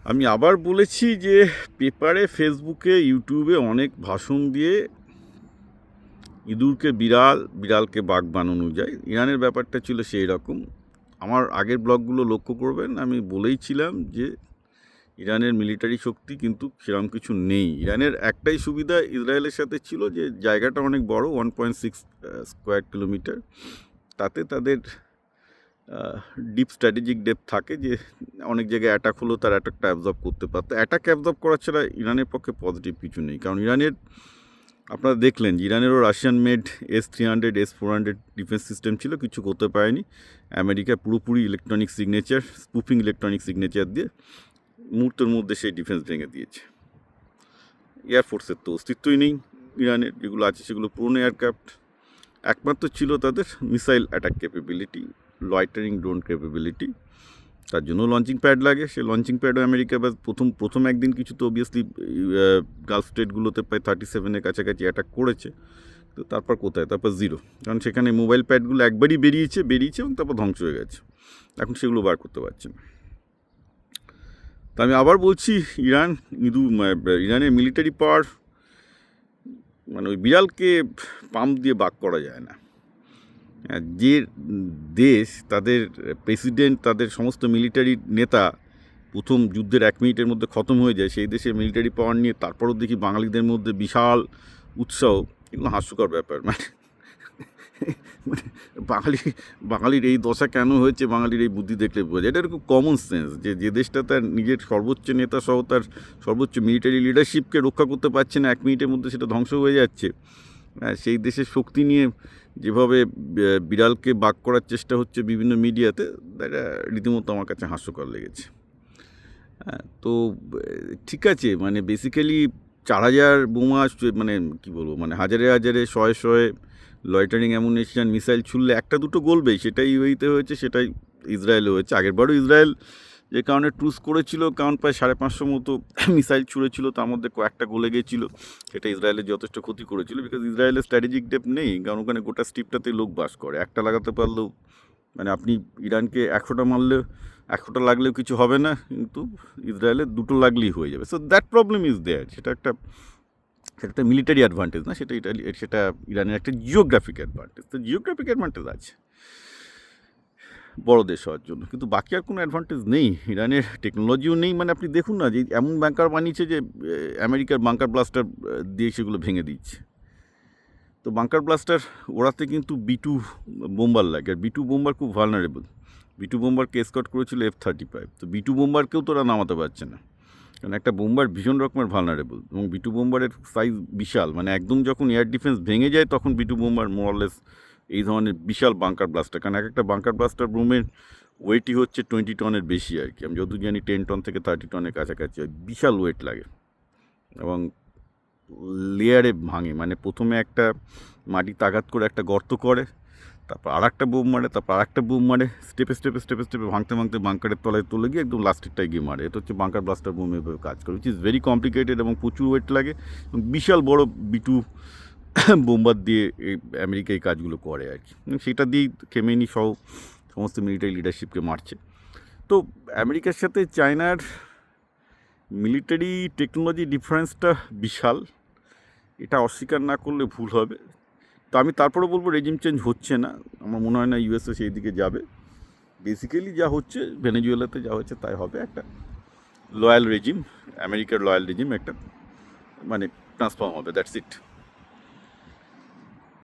আমি আবার বলেছি যে পেপারে, ফেসবুকে, ইউটিউবে অনেক ভাষণ দিয়ে ইঁদুরকে বিড়াল, বিড়ালকে বাঘ বানানো যায়। ইরানের ব্যাপারটা ছিল সেই রকম। আমার আগের ব্লগগুলো লক্ষ্য করবেন, আমি বলেইছিলাম যে ইরানের মিলিটারি শক্তি কিন্তু সেরকম কিছু নেই। ইরানের একটাই সুবিধা ইসরায়েলের সাথে ছিল যে জায়গাটা অনেক বড়, 1.6 স্কোয়ার কিলোমিটার। তাতে তাদের ডিপ স্ট্র্যাটেজিক ডেপথ থাকে, যে অনেক জায়গায় অ্যাটাক হলেও তার অ্যাটাকটা অ্যাবজর্ব করতে পারতো। অ্যাটাক অ্যাবজর্ব করা ছাড়া ইরানের পক্ষে পজিটিভ কিছু নেই, কারণ ইরানের, আপনারা দেখলেন যে ইরানেরও Russian made S-300, S-400 defence system ছিল, কিছু করতে পারেনি। আমেরিকা পুরোপুরি electronic signature, spoofing electronic signature দিয়ে মুহূর্তের মধ্যে সেই ডিফেন্স ভেঙে দিয়েছে। এয়ারফোর্সের তো অস্তিত্বই নেই ইরানের, যেগুলো আছে সেগুলো পুরনো এয়ারক্রাফট। একমাত্র ছিল তাদের missile attack capability, loitering drone capability. তার জন্য লঞ্চিং প্যাড লাগে। সে লঞ্চিং প্যাডও আমেরিকা বা প্রথম একদিন কিছু তো অবভিয়াসলি গালফ স্টেটগুলোতে প্রায় 37-এর কাছাকাছি অ্যাটাক করেছে। তো তারপর কোথায়? তারপর জিরো, কারণ সেখানে মোবাইল প্যাডগুলো একবারই বেরিয়েছে এবং তারপর ধ্বংস হয়ে গেছে। এখন সেগুলো বার করতে পারছে না। তা আমি আবার বলছি, ইরানের মিলিটারি পাওয়ার, মানে ওই বিড়ালকে পাম্প দিয়ে বাক করা যায় না। যে দেশ, তাদের প্রেসিডেন্ট, তাদের সমস্ত মিলিটারি নেতা প্রথম যুদ্ধের 1 মিনিটের মধ্যে খতম হয়ে যায়, সেই দেশের মিলিটারি পাওয়ার নিয়ে তারপরও দেখি বাঙালিদের মধ্যে বিশাল উৎসাহ। এগুলো হাস্যকর ব্যাপার। মানে বাঙালির এই দশা কেন হয়েছে, বাঙালির এই বুদ্ধি দেখলে বোঝা যায়। এটা খুব কমন সেন্স, যে দেশটা তার নিজের সর্বোচ্চ নেতা সহ তার সর্বোচ্চ মিলিটারি লিডারশিপকে রক্ষা করতে পারছে না, 1 মিনিটের মধ্যে সেটা ধ্বংস হয়ে যাচ্ছে। সেই দেশের শক্তি নিয়ে যেভাবে বিড়ালকে বাক করার চেষ্টা হচ্ছে বিভিন্ন মিডিয়াতে, এটা রীতিমতো আমার কাছে হাস্যকর লেগেছে। তো ঠিক আছে, মানে বেসিক্যালি 4000 বোমা, মানে কী বলবো, মানে হাজারে হাজারে, শয়ে শয়ে লয়টারিং অ্যামুনিশন মিসাইল ছুড়লে একটা দুটো গলবেই। সেটাই ইউএইতে হয়েছে, সেটাই ইসরায়েলে হয়েছে। আগেরবারও ইসরায়েল যে কারণে ট্রুস করেছিল, কারণ প্রায় 550 মতো মিসাইল ছুঁড়েছিল, তার মধ্যে কয়েকটা গলে গিয়েছিল। সেটা ইসরায়েলের যথেষ্ট ক্ষতি করেছিল, বিকজ ইসরায়েলের স্ট্র্যাটেজিক ডেপ নেই, কারণ ওখানে গোটা স্ট্রিপটাতেই লোক বাস করে। একটা লাগাতে পারলেও, মানে আপনি ইরানকে 100টা মারলেও, 100টা লাগলেও কিছু হবে না, কিন্তু ইসরায়েলের 2টো লাগলেই হয়ে যাবে। So that problem is there. সেটা একটা মিলিটারি অ্যাডভান্টেজ না, সেটা ইরানের একটা জিওগ্রাফিক অ্যাডভান্টেজ। তো জিওগ্রাফিক অ্যাডভান্টেজ আছে বড় দেশ হওয়ার জন্য, কিন্তু বাকি আর কোনো অ্যাডভান্টেজ নেই। ইরানের টেকনোলজিও নেই। মানে আপনি দেখুন না, যে এমন বাঙ্কার বানিয়েছে যে আমেরিকার বাঙ্কার ব্লাস্টার দিয়ে সেগুলো ভেঙে দিচ্ছে। তো বাঙ্কার ব্লাস্টার ওড়াতে কিন্তু B-2 বোম্বার লাগে, আর B-2 বোম্বার খুব ভালনারেবল। B-2 বোম্বারকে এসকর্ট করেছিল F-35। তো B-2 বোম্বারকেও তো ওরা নামাতে পারছে না, কারণ একটা বোম্বার ভীষণ রকমের ভালনারেবল, এবং B-2 বোম্বারের সাইজ বিশাল। মানে একদম যখন এয়ার ডিফেন্স ভেঙে যায়, তখন B-2 বোম্বার মোরলেস এই ধরনের বিশাল বাঙ্কার ব্লাস্টার, কারণ একটা বাঙ্কার ব্লাস্টার বোমের ওয়েটই হচ্ছে 20 টনের বেশি আর কি। আমি যতদূর জানি 10 টন থেকে 30 টনের কাছাকাছি হয়। বিশাল ওয়েট লাগে, এবং লেয়ারে ভাঙে। মানে প্রথমে একটা মাটিতে আঘাত করে একটা গর্ত করে, তারপর আর একটা বুম মারে, তারপর আর একটা বুম মারে, স্টেপে ভাঙতে বাঙ্কারের তলায় তুলে গিয়ে একদম লাস্টেরটায় গিয়ে মারে। এটা হচ্ছে বাঙ্কার ব্লাস্টার বুম, এভাবে কাজ করে, উইচ ইজ ভেরি কমপ্লিকেটেড, এবং প্রচুর ওয়েট লাগে, এবং বিশাল বড় B-2 বোম্বার দিয়ে আমেরিকা এই কাজগুলো করে আর কি। সেটা দিয়েই খেমেনি সহ সমস্ত মিলিটারি লিডারশিপকে মারছে। তো আমেরিকার সাথে চায়নার মিলিটারি টেকনোলজি ডিফারেন্সটা বিশাল, এটা অস্বীকার না করলে ভুল হবে। তো আমি তারপরে বলবো, রেজিম চেঞ্জ হচ্ছে না। আমার মনে হয় না ইউএসএ সেই দিকে যাবে। বেসিক্যালি যা হচ্ছে, ভেনেজুয়েলাতে যা হচ্ছে তাই হবে। একটা লয়াল রেজিম, আমেরিকার লয়াল রেজিম একটা, মানে ট্রান্সফর্ম হবে, দ্যাটস ইট।